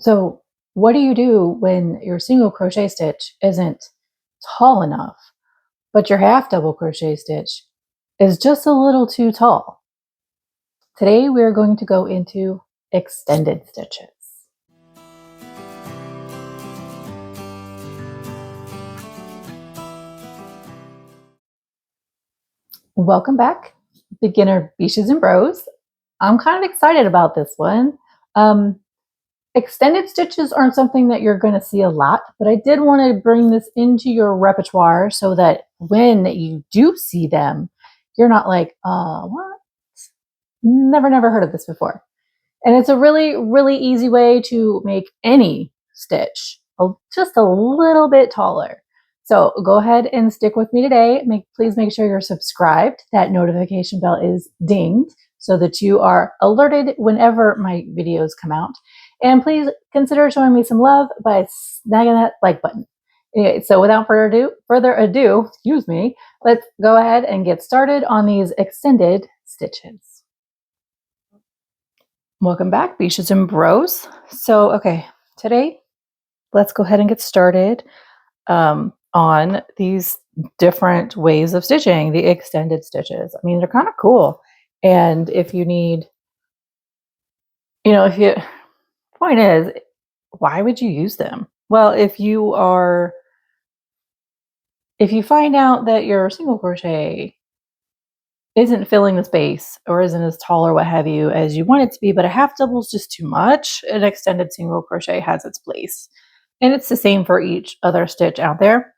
So what do you do when your single crochet stitch isn't tall enough, but your half double crochet stitch is just a little too tall? Today we're going to go into extended stitches. Welcome back, beginner beaches and bros. I'm kind of excited about this one. Um, Extended stitches aren't something that you're going to see a lot, but I did want to bring this into your repertoire so that when you do see them, you're not like, what? Never heard of this before. And it's a really easy way to make any stitch just a little bit taller. So go ahead and stick with me today. Please make sure you're subscribed. That notification bell is dinged so that you are alerted whenever my videos come out. And please consider showing me some love by snagging that like button. Anyway, so without further ado, excuse me, let's go ahead and get started on these extended stitches. Welcome back, beaches and bros. So, okay, today let's go ahead and get started on these different ways of stitching, the extended stitches. I mean, they're kind of cool. And if you need, point is, why would you use them? Well, if you find out that your single crochet isn't filling the space or isn't as tall or what have you as you want it to be, but a half double is just too much, an extended single crochet has its place. And it's the same for each other stitch out there.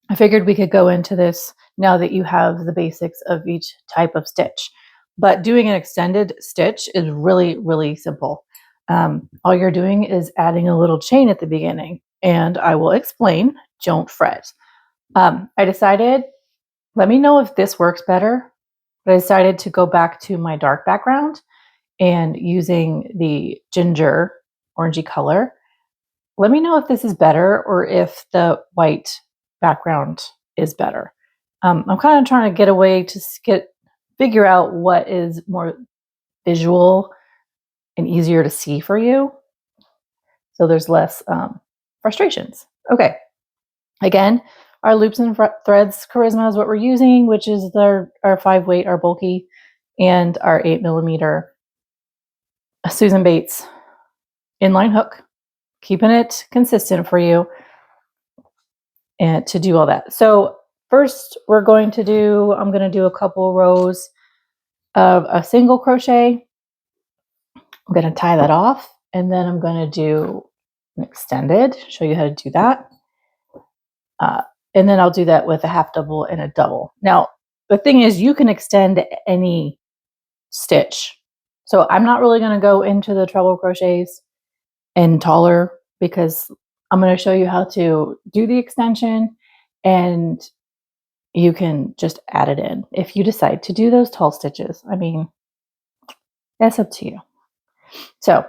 I figured we could go into this now that you have the basics of each type of stitch. But doing an extended stitch is really simple. All you're doing is adding a little chain at the beginning, and I will explain. Don't fret. I decided, let me know if this works better, but I decided to go back to my dark background and using the ginger orangey color. Let me know if this is better or if the white background is better. I'm kind of trying to get away to figure out what is more visual and easier to see for you, so there's less frustrations. Okay, again, our loops and threads charisma is what we're using, which is our 5 weight, our bulky, and our 8mm Susan Bates inline hook, keeping it consistent for you and to do all that. So first I'm going to do a couple rows of a single crochet. I'm going to tie that off, and then I'm going to do an extended, show you how to do that. And then I'll do that with a half double and a double. Now, the thing is, you can extend any stitch. So I'm not really going to go into the treble crochets and taller because I'm going to show you how to do the extension, and you can just add it in if you decide to do those tall stitches. I mean, that's up to you. So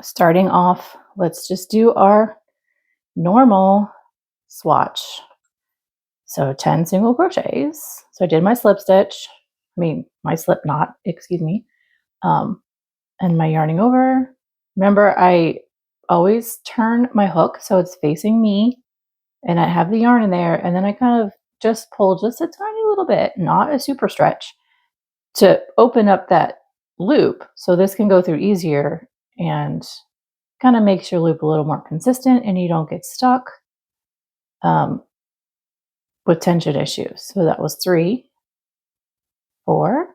starting off, let's just do our normal swatch. So 10 single crochets. So I did my slip stitch, my slip knot, excuse me, and my yarning over. Remember, I always turn my hook so it's facing me, and I have the yarn in there, and then I kind of just pull just a tiny little bit, not a super stretch, to open up that loop so this can go through easier and kind of makes your loop a little more consistent and you don't get stuck with tension issues. So that was 3, 4,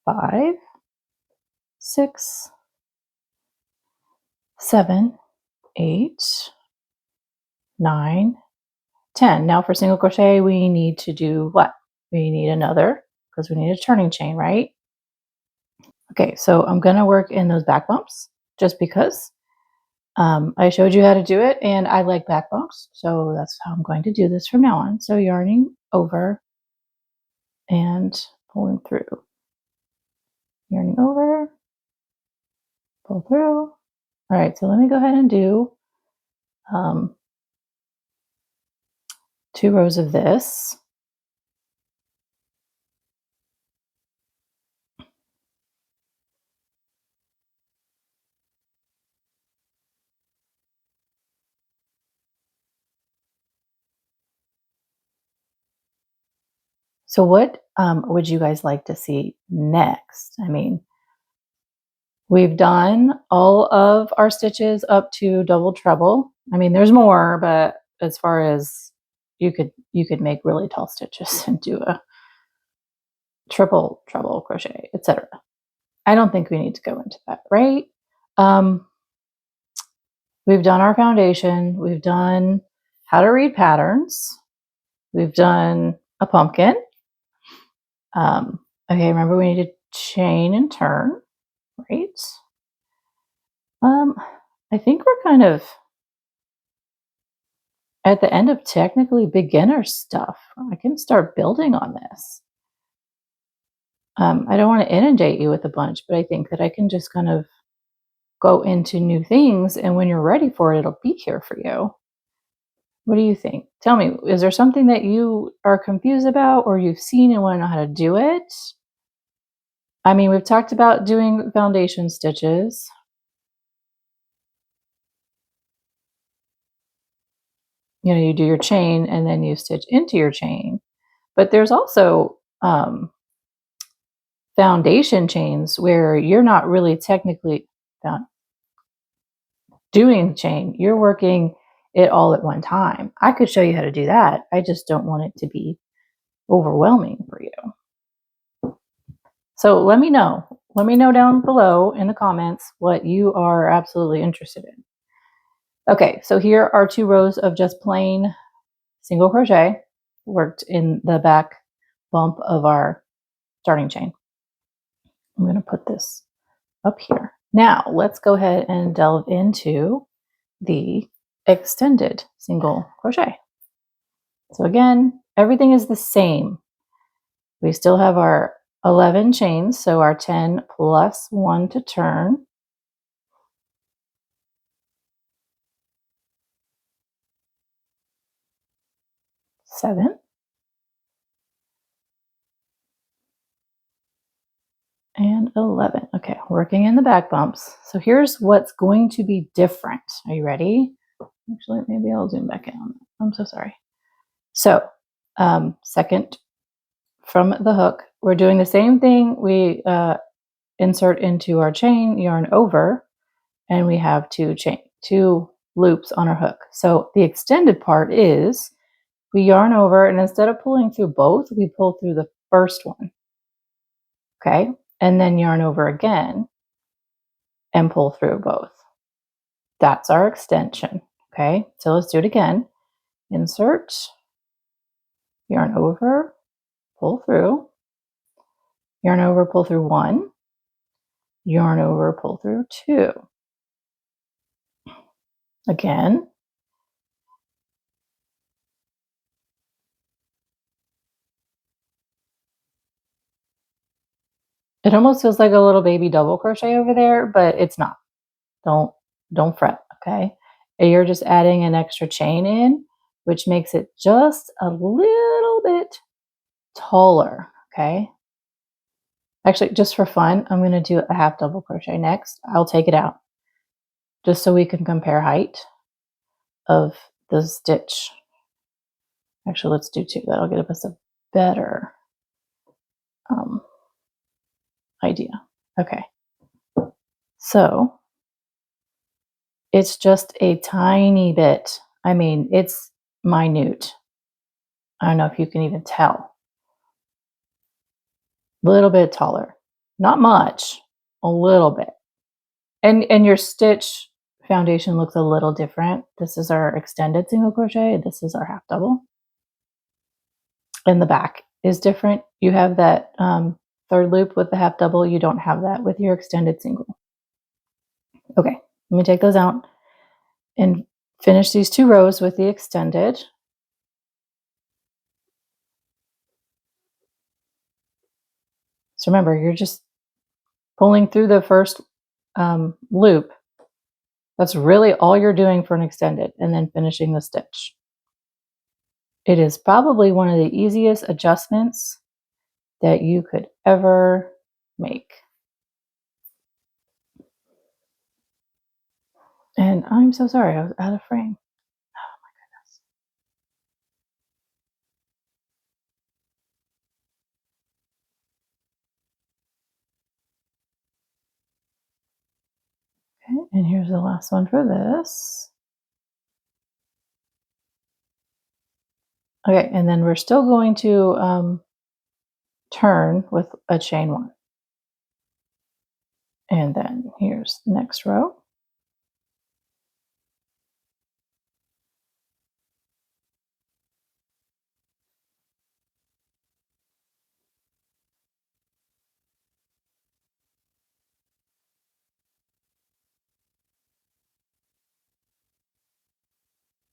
5, 6, 7, 8, 9, 10. Now for single crochet, we need to do what? We need another, because we need a turning chain, right? Okay, so I'm going to work in those back bumps just because I showed you how to do it and I like back bumps. So that's how I'm going to do this from now on. So yarning over and pulling through. Yarning over, pull through. All right, so let me go ahead and do 2 rows of this. So what would you guys like to see next? I mean, we've done all of our stitches up to double treble. I mean, there's more, but as far as you could make really tall stitches and do a triple treble crochet, etc. I don't think we need to go into that, right? Um, we've done our foundation. We've done how to read patterns. We've done a pumpkin. Okay, remember we need to chain and turn, right? I think we're kind of at the end of technically beginner stuff. I can start building on this. I don't want to inundate you with a bunch, but I think that I can just kind of go into new things, and when you're ready for it, it'll be here for you. What do you think? Tell me, is there something that you are confused about or you've seen and want to know how to do it? I mean, we've talked about doing foundation stitches. You know, you do your chain and then you stitch into your chain. But there's also foundation chains where you're not really technically doing the chain. You're working it all at one time. I could show you how to do that. I just don't want it to be overwhelming for you. So let me know. Let me know down below in the comments what you are absolutely interested in. Okay, so here are 2 rows of just plain single crochet worked in the back bump of our starting chain. I'm going to put this up here. Now let's go ahead and delve into the extended single crochet. So again, everything is the same. We still have our 11 chains, so our 10 plus 1 to turn. Seven. And 11. Okay, working in the back bumps. So here's what's going to be different. Are you ready? Actually, maybe I'll zoom back in on that. I'm so sorry. So, second from the hook, we're doing the same thing. We insert into our chain, yarn over, and we have 2 loops on our hook. So the extended part is we yarn over, and instead of pulling through both, we pull through the first one. Okay, and then yarn over again and pull through both. That's our extension. Okay, so let's do it again. Insert, yarn over, pull through, yarn over, pull through 1, yarn over, pull through 2. Again. It almost feels like a little baby double crochet over there, but it's not. Don't fret, okay? You're just adding an extra chain in, which makes it just a little bit taller, okay? Actually, just for fun, I'm going to do a half double crochet next. I'll take it out just so we can compare height of the stitch. Actually, let's do 2. That'll give us a better idea. Okay. So it's just a tiny bit. I mean, it's minute. I don't know if you can even tell. A little bit taller. Not much, a little bit. And your stitch foundation looks a little different. This is our extended single crochet. This is our half double. And the back is different. You have that third loop with the half double. You don't have that with your extended single. Okay, let me take those out and finish these 2 rows with the extended. So remember, you're just pulling through the first loop. That's really all you're doing for an extended, and then finishing the stitch. It is probably one of the easiest adjustments that you could ever make. And I'm so sorry, I was out of frame. Oh my Okay, and here's the last one for this. Okay, and then we're still going to turn with a chain one. And then here's the next row.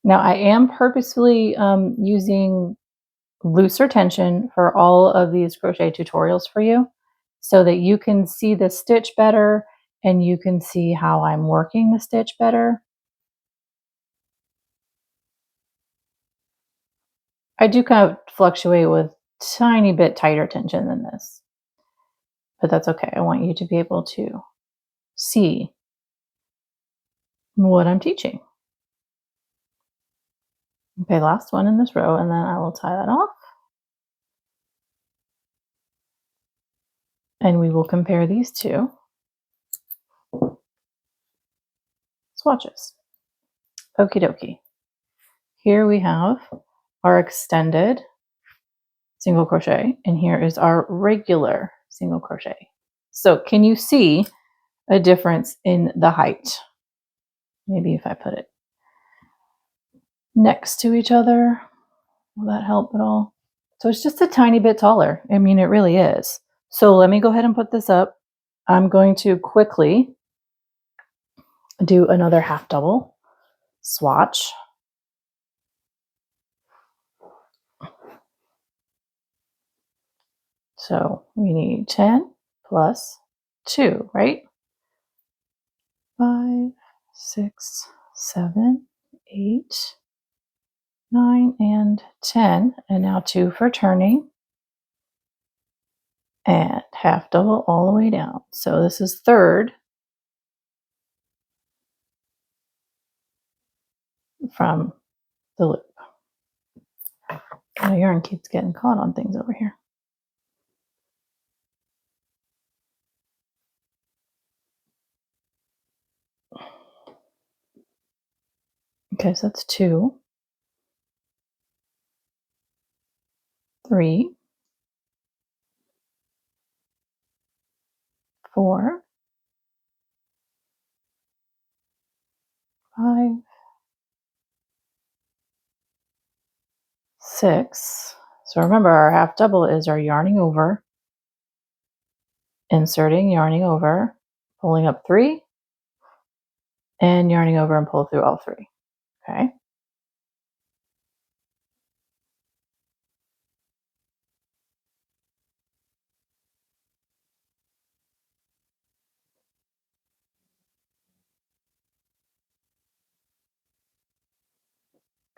Now I am purposefully using looser tension for all of these crochet tutorials for you so that you can see the stitch better and you can see how I'm working the stitch better. I do kind of fluctuate with tiny bit tighter tension than this, but that's okay. I want you to be able to see what I'm teaching. Okay, last one in this row, and then I will tie that off. And we will compare these two swatches. Okie dokie. Here we have our extended single crochet, and here is our regular single crochet. So can you see a difference in the height? Maybe if I put it next to each other, will that help at all? So it's just a tiny bit taller. I mean, it really is. So let me go ahead and put this up. I'm going to quickly do another half double swatch. So we need 10 plus 2, right? 5, 6, 7, 8, 9, and 10. And now 2 for turning. And half double all the way down. So this is third from the loop. My yarn keeps getting caught on things over here. Okay, so that's 2, 3, 4, 5, 6. So remember, our half double is our yarning over, inserting, yarning over, pulling up 3, and yarning over and pull through all 3. Okay.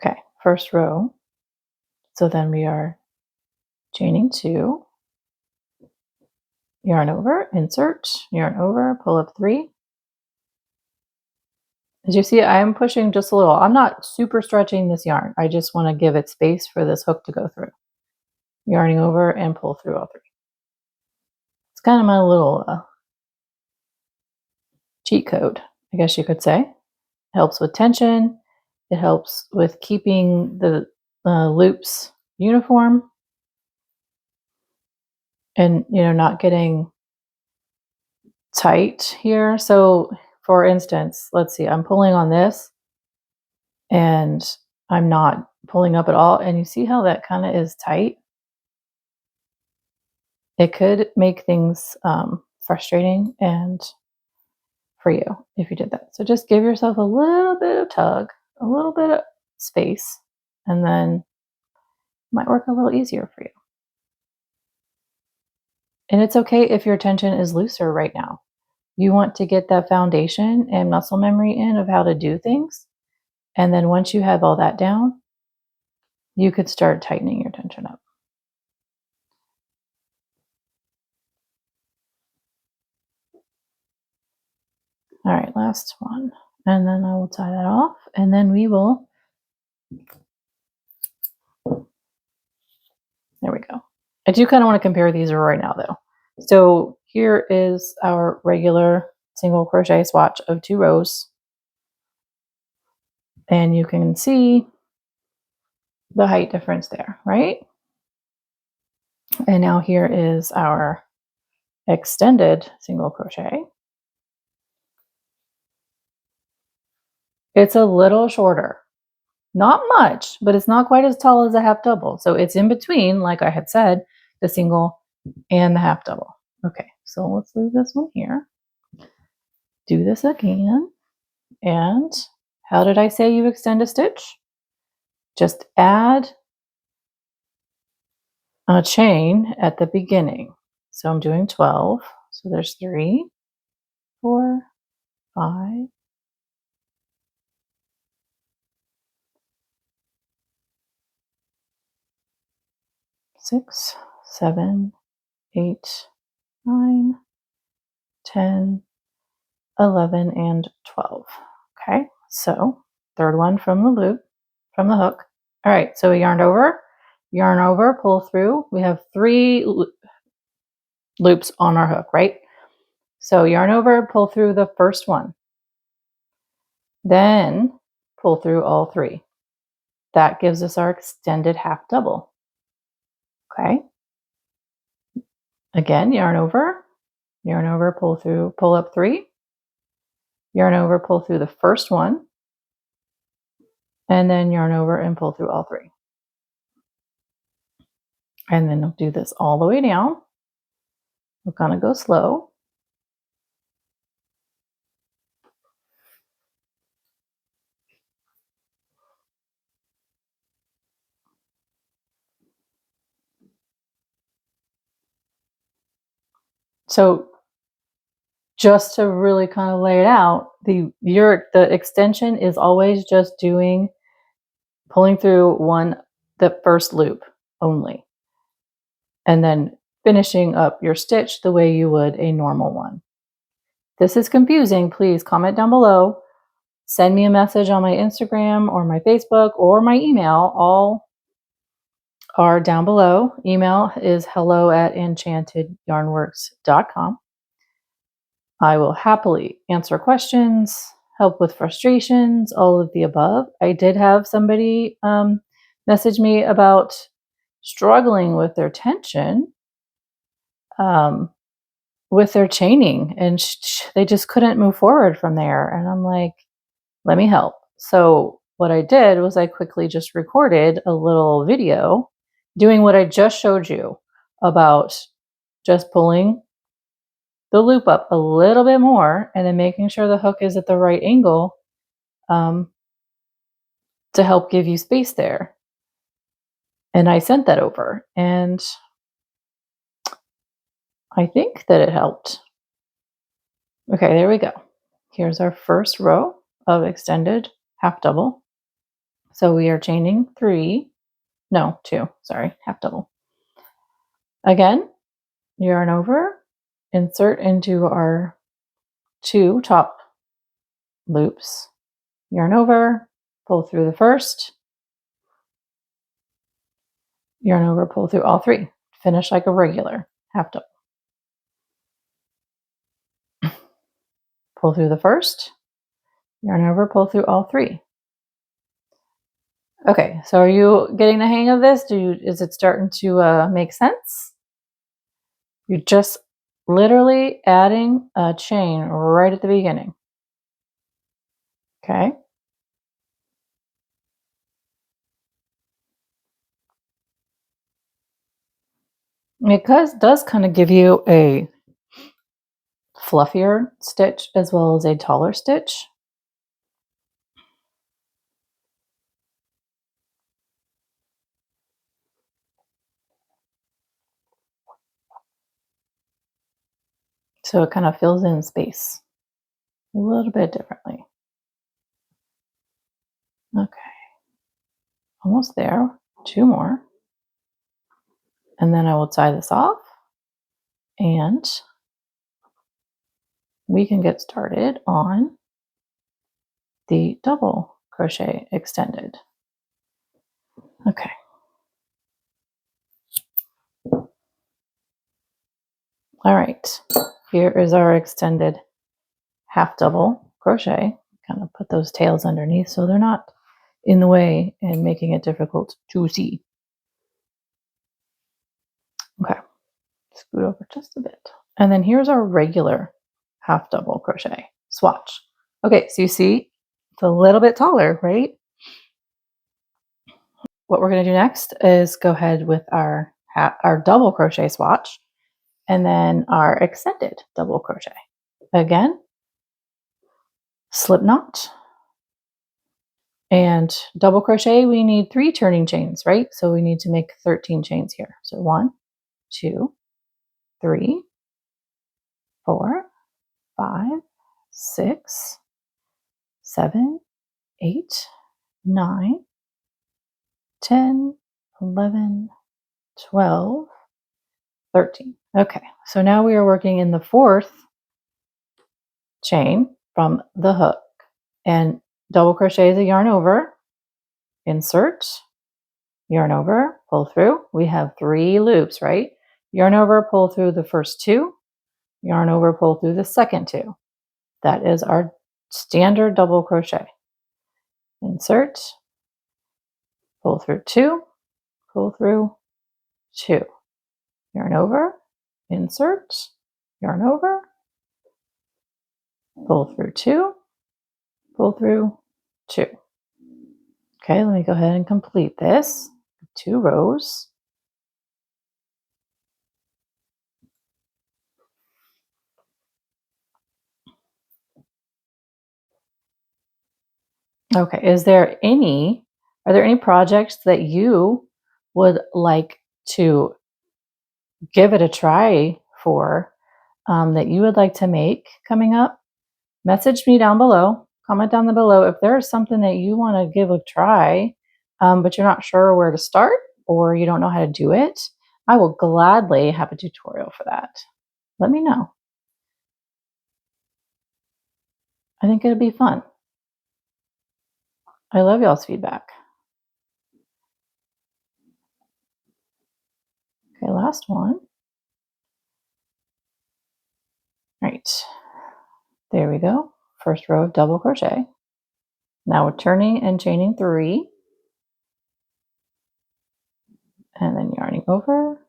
Okay, first row. So then we are chaining 2, yarn over, insert, yarn over, pull up 3. As you see, I am pushing just a little. I'm not super stretching this yarn. I just want to give it space for this hook to go through. Yarning over and pull through all 3. It's kind of my little cheat code, I guess you could say. It helps with tension. It helps with keeping the loops uniform and, not getting tight here. So for instance, let's see, I'm pulling on this and I'm not pulling up at all. And you see how that kind of is tight? It could make things frustrating and for you if you did that. So just give yourself a little bit of tug, a little bit of space, and then it might work a little easier for you. And it's okay if your tension is looser right now. You want to get that foundation and muscle memory in of how to do things. And then once you have all that down, you could start tightening your tension up. All right, last one. And then I will tie that off. And then we will, there we go. I do kind of want to compare these right now though. So here is our regular single crochet swatch of 2 rows, and you can see the height difference there, right? And now here is our extended single crochet. It's a little shorter, not much, but it's not quite as tall as a half double. So it's in between, like I had said, the single and the half double. Okay, so let's leave this one here. Do this again. And how did I say you extend a stitch? Just add a chain at the beginning. So I'm doing 12. So there's 3, 4, 5, 6, 7, 8, 9, 10, 11, and 12. Okay, so third one from the loop, from the hook. All right, so we yarn over, pull through. We have 3 loops on our hook, right? So yarn over, pull through the first one. Then pull through all 3. That gives us our extended half double. Okay. Again, yarn over, pull up 3. Yarn over, pull through the first one. And then yarn over and pull through all 3. And then we'll do this all the way down. We're going to go slow. So just to really kind of lay it out, the extension is always just pulling through the first loop only, and then finishing up your stitch the way you would a normal one. This is confusing. Please comment down below. Send me a message on my Instagram or my Facebook or my email. All are down below. Email is hello@enchantedyarnworks.com. I will happily answer questions, help with frustrations, all of the above. I did have somebody message me about struggling with their tension, with their chaining, and they just couldn't move forward from there. And I'm like, let me help. So what I did was I quickly just recorded a little video doing what I just showed you about just pulling the loop up a little bit more and then making sure the hook is at the right angle to help give you space there. And I sent that over, and I think that it helped. Okay, there we go. Here's our first row of extended half double. So we are chaining 2, half double. Again, yarn over, insert into our 2 top loops, yarn over, pull through the first, yarn over, pull through all 3. Finish like a regular half double. Pull through the first, yarn over, pull through all 3. Okay, so are you getting the hang of this? Is it starting to make sense? You're just literally adding a chain right at the beginning. Okay. It does kind of give you a fluffier stitch as well as a taller stitch. So it kind of fills in space a little bit differently. Okay, almost there. 2 more. And then I will tie this off and we can get started on the double crochet extended. Okay. All right, here is our extended half double crochet. Kind of put those tails underneath so they're not in the way and making it difficult to see. Okay, scoot over just a bit. And then here's our regular half double crochet swatch. Okay, so you see it's a little bit taller, right? What we're going to do next is go ahead with our double crochet swatch and then our extended double crochet. Again, slip knot and double crochet. We need 3 turning chains, right? So we need to make 13 chains here. So 1, 2, 3, 4, 5, 6, 7, 8, 9, 10, 11, 12, 13. Okay, so now we are working in the 4th chain from the hook, and double crochet the yarn over, insert, yarn over, pull through. We have 3 loops, right? Yarn over, pull through the first 2, yarn over, pull through the second 2. That is our standard double crochet. Insert, pull through 2, pull through 2, yarn over, insert, yarn over, pull through 2, pull through 2. Okay, let me go ahead and complete this. 2 rows. Okay, are there any projects that you would like to give it a try for, that you would like to make coming up? Message me down below, comment down below if there's something that you want to give a try, but you're not sure where to start or you don't know how to do it. I will gladly have a tutorial for that. Let me know. I think it'll be fun. I love y'all's feedback. Okay, last one. Right, there we go. First row of double crochet. Now we're turning and chaining 3, and then yarning over.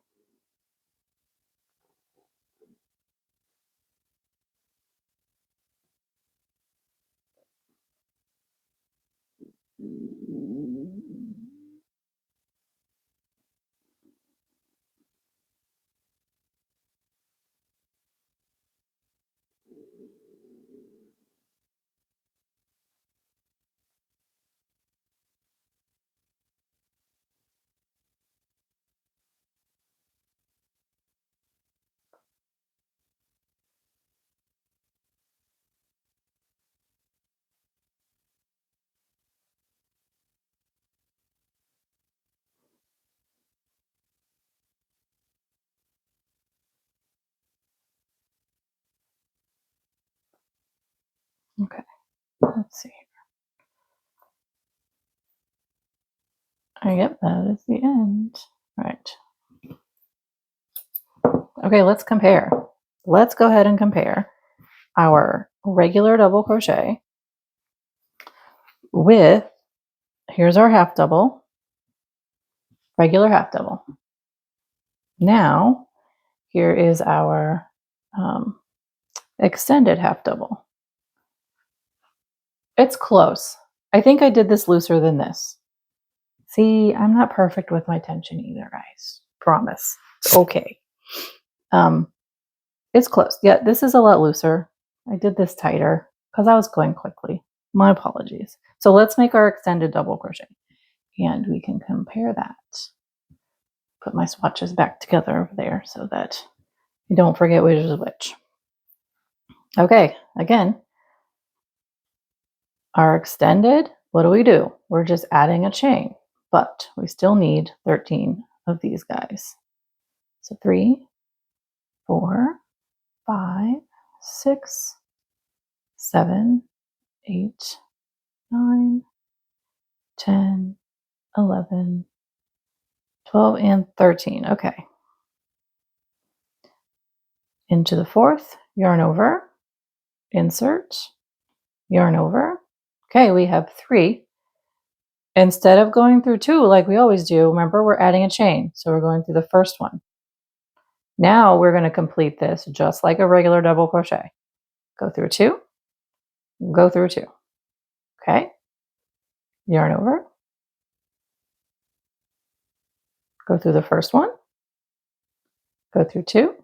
Okay, let's see. Oh, yep, that is the end. All right. Okay, let's compare. Let's go ahead and compare our regular double crochet with, here's our half double, regular half double. Now, here is our extended half double. It's close. I think I did this looser than this. See, I'm not perfect with my tension either, guys. Promise. It's okay. It's close. Yeah, this is a lot looser. I did this tighter because I was going quickly. My apologies. So let's make our extended double crochet and we can compare that. Put my swatches back together over there so that you don't forget which is which. Okay, again, our extended, what do? We're just adding a chain, but we still need 13 of these guys. So 3, 4, 5, 6, 7, 8, 9, 10, 11, 12, and 13. Okay. Into the 4th, yarn over, insert, yarn over. Okay, we have 3. Instead of going through 2 like we always do, remember we're adding a chain. So we're going through the first one. Now we're going to complete this just like a regular double crochet. Go through 2, go through 2. Okay, yarn over, go through the first one, go through 2,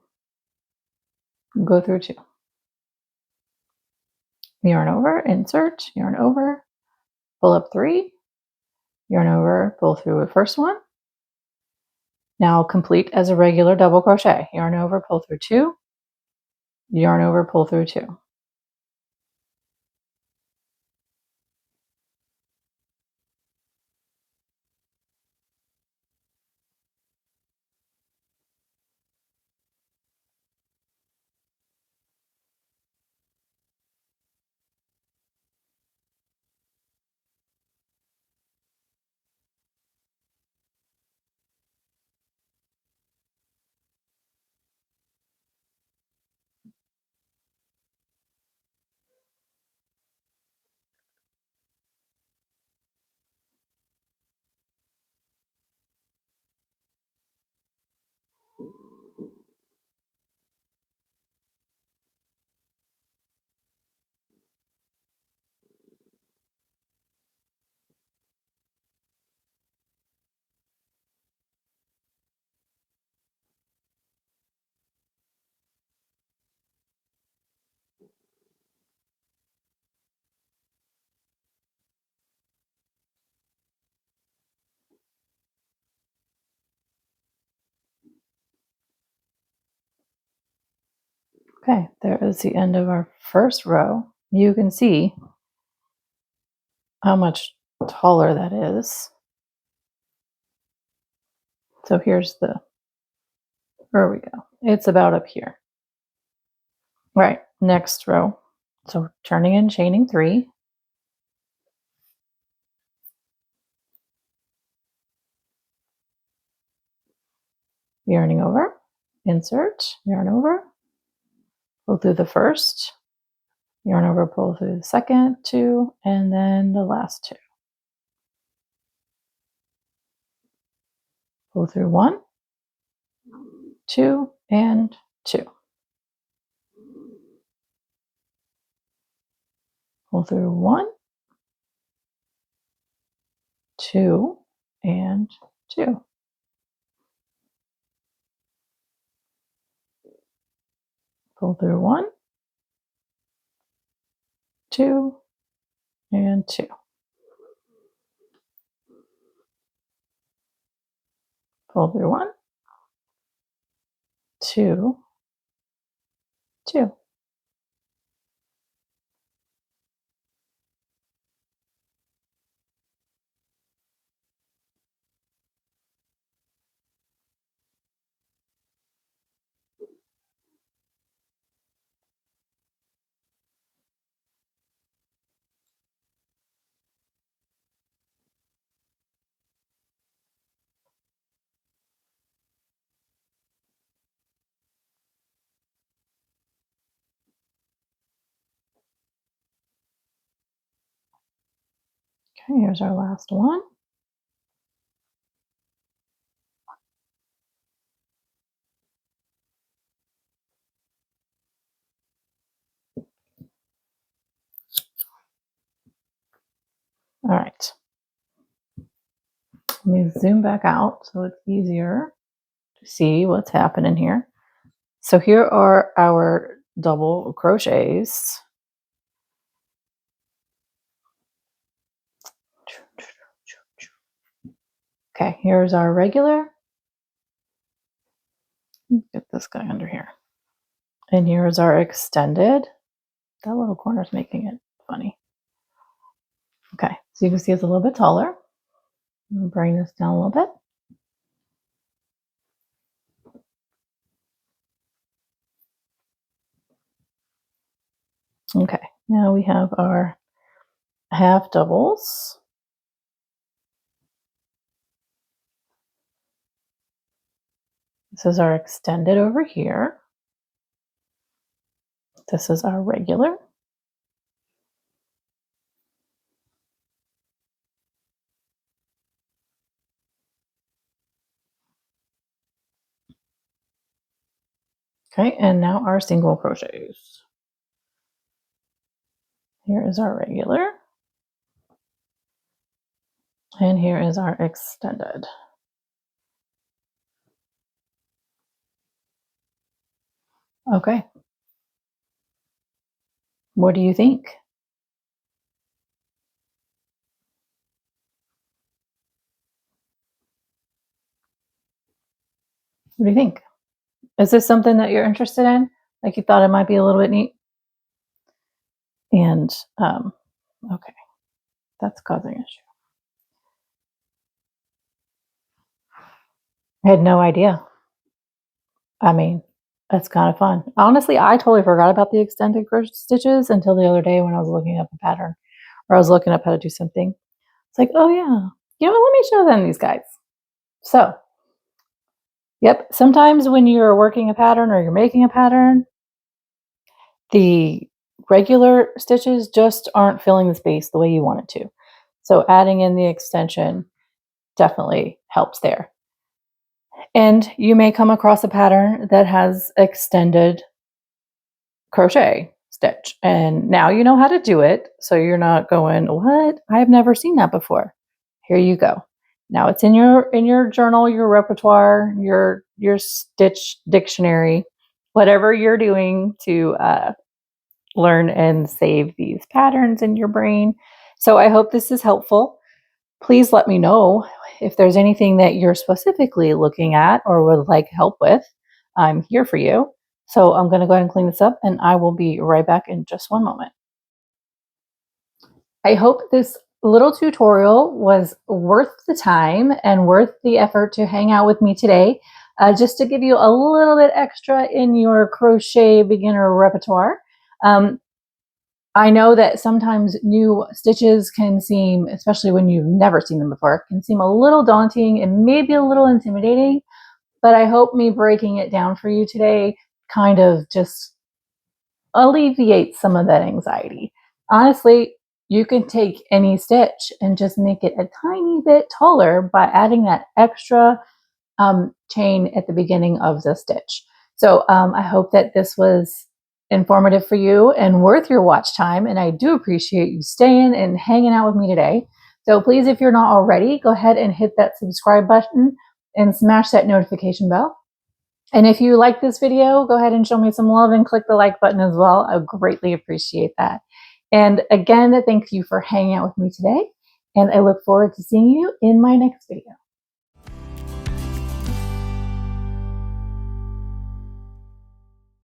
go through 2. Yarn over, insert, yarn over, pull up 3, yarn over, pull through the first one. Now complete as a regular double crochet. Yarn over, pull through 2, yarn over, pull through 2. Okay, there is the end of our first row. You can see how much taller that is. So here's where we go. It's about up here. Right, next row. So turning and chaining 3. Yarning over, insert, yarn over, pull through the first, yarn over, pull through the second 2, and then the last 2. Pull through 1, 2, and 2. Pull through 1, 2, and 2. Pull through 1, 2, and 2. Pull through 1, 2, 2. Okay, here's our last one. All right. Let me zoom back out so it's easier to see what's happening here. So here are our double crochets. Okay, here's our regular. Get this guy under here. And here's our extended. That little corner is making it funny. Okay, so you can see it's a little bit taller. I'm going to bring this down a little bit. Okay, now we have our half doubles. This is our extended over here. This is our regular. Okay, and now our single crochets. Here is our regular. And here is our extended. Okay. What do you think? What do you think? Is this something that you're interested in? Like you thought it might be a little bit neat? And, okay, that's causing issue. I had no idea. I mean, that's kind of fun. Honestly, I totally forgot about the extended crochet stitches until the other day when I was looking up a pattern or I was looking up how to do something. It's like, oh yeah, you know what? Let me show them these guys. So, yep, sometimes when you're working a pattern or you're making a pattern, the regular stitches just aren't filling the space the way you want it to. So adding in the extension definitely helps there. And you may come across a pattern that has extended crochet stitch, and now you know how to do it, so you're not going, what, I've never seen that before. Here you go. Now it's in your journal, your repertoire, your stitch dictionary, whatever you're doing to learn and save these patterns in your brain. So I hope this is helpful. Please let me know if there's anything that you're specifically looking at or would like help with. I'm here for you. So I'm going to go ahead and clean this up and I will be right back in just one moment. I hope this little tutorial was worth the time and worth the effort to hang out with me today, just to give you a little bit extra in your crochet beginner repertoire. I know that sometimes new stitches can seem, especially when you've never seen them before, can seem a little daunting and maybe a little intimidating, but I hope me breaking it down for you today kind of just alleviates some of that anxiety. Honestly, you can take any stitch and just make it a tiny bit taller by adding that extra chain at the beginning of the stitch. So I hope that this was informative for you and worth your watch time. And I do appreciate you staying and hanging out with me today. So please, if you're not already, go ahead and hit that subscribe button and smash that notification bell. And if you like this video, go ahead and show me some love and click the like button as well. I greatly appreciate that. And again, thank you for hanging out with me today. And I look forward to seeing you in my next video.